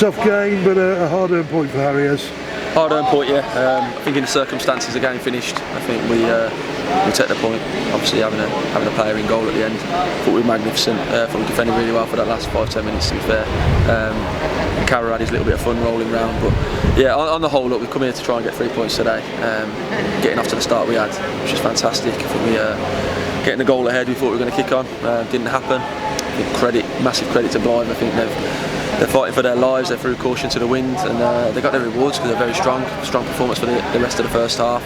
tough game, but a hard-earned point for Harriers. Hard-earned point, yeah. I think in the circumstances the game finished, I think we took the point. Obviously having a player in goal at the end, thought we were magnificent. Thought we defended really well for that last 5-10 minutes, to be fair. Carroll had his little bit of fun rolling round, but yeah, on the whole, look, we've come here to try and get 3 points today. Getting off to the start we had, which was fantastic. I think we getting the goal ahead we thought we were going to kick on, didn't happen. I think massive credit to Blyth. I think they're fighting for their lives. They threw caution to the wind, and they got their rewards because they're very strong performance for the rest of the first half.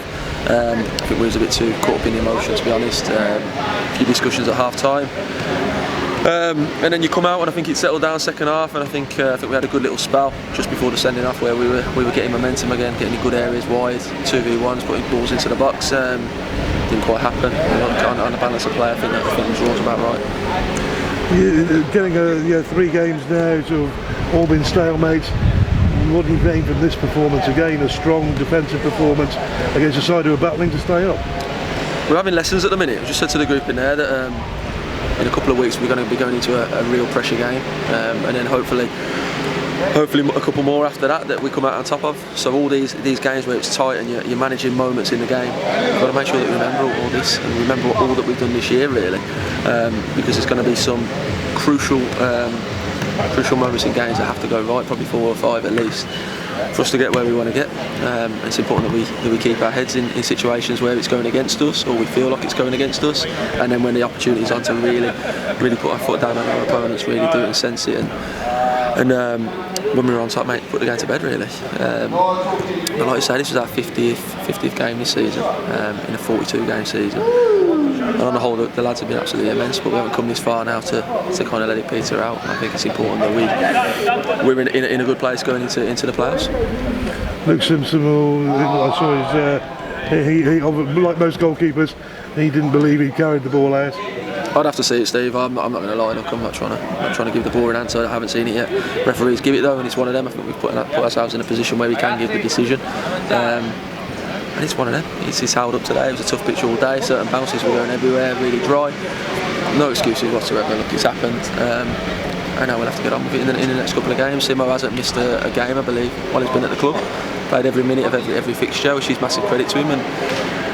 I think we was a bit too caught up in the emotion, to be honest. A few discussions at half time. And then you come out and I think it settled down second half, and I think we had a good little spell just before the sending off where we were getting momentum again, getting good areas wide, 2v1s, putting balls into the box. Didn't quite happen. On the balance of play, I think the draw's about right. Getting 3 games now to have all been stalemates. What do you think from this performance? Again, a strong defensive performance against a side who are battling to stay up. We're having lessons at the minute. I just said to the group in there that in a couple of weeks we're going to be going into a real pressure game, and then hopefully a couple more after that we come out on top of. So all these games where it's tight and you're managing moments in the game, you've got to make sure that you remember all this and remember all that we've done this year, really, because there's going to be some crucial moments in games that have to go right, probably 4 or 5 at least, for us to get where we want to get. It's important that we keep our heads in situations where it's going against us or we feel like it's going against us, and then when the opportunity's on to really put our foot down on our opponents, really do it and sense it, and when we were on top, mate, put the game to bed, really. But like I say, this was our 50th game this season, in a 42 game season. And on the whole, the lads have been absolutely immense, but we haven't come this far now to kind of let it peter out. And I think it's important that we're in a good place going into the playoffs. Luke Simpson, I saw he like most goalkeepers, he didn't believe he carried the ball out. I'd have to see it, Steve. I'm not going to lie. Look, I'm not trying to give the boring answer. I haven't seen it yet. Referees give it though, and it's one of them. I think we've put ourselves in a position where we can give the decision. And it's one of them. It's held up today. It was a tough pitch all day. Certain bounces were going everywhere, really dry. No excuses whatsoever. Look, it's happened. And now we'll have to get on with it in the next couple of games. Simo hasn't missed a game, I believe, while he's been at the club. Played every minute of every fixture, which is massive credit to him. And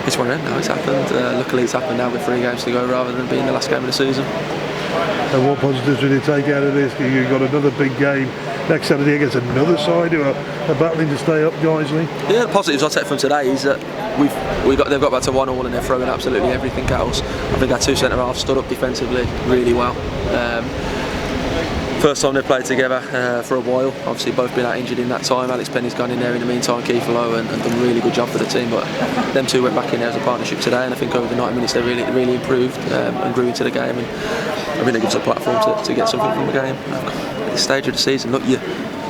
it's one of them now. It's happened. Luckily, it's happened now with 3 games to go rather than being the last game of the season. And what positives will you take out of this? You've got another big game next Saturday against another side who are battling to stay up, Guiseley. Yeah, the positives I take from today is that they've got back to 1-1 and they're throwing absolutely everything else. I think our 2 centre halves stood up defensively really well. First time they've played together for a while. Obviously both been out injured in that time. Alex Penny's gone in there in the meantime, Keith Lowe, and done a really good job for the team. But them 2 went back in there as a partnership today, and I think over the 90 minutes they really improved and grew into the game. And I think it gives us a platform to get something from the game. At this stage of the season, look, you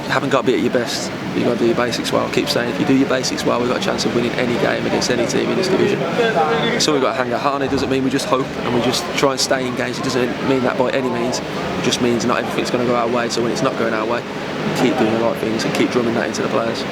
haven't got to be at your best. You've got to do your basics well. I keep saying, if you do your basics well, we've got a chance of winning any game against any team in this division. So we've got to hang our hat on. It doesn't mean we just hope and we just try and stay engaged. It doesn't mean that by any means. It just means not everything's going to go our way. So when it's not going our way, keep doing the right things and keep drumming that into the players.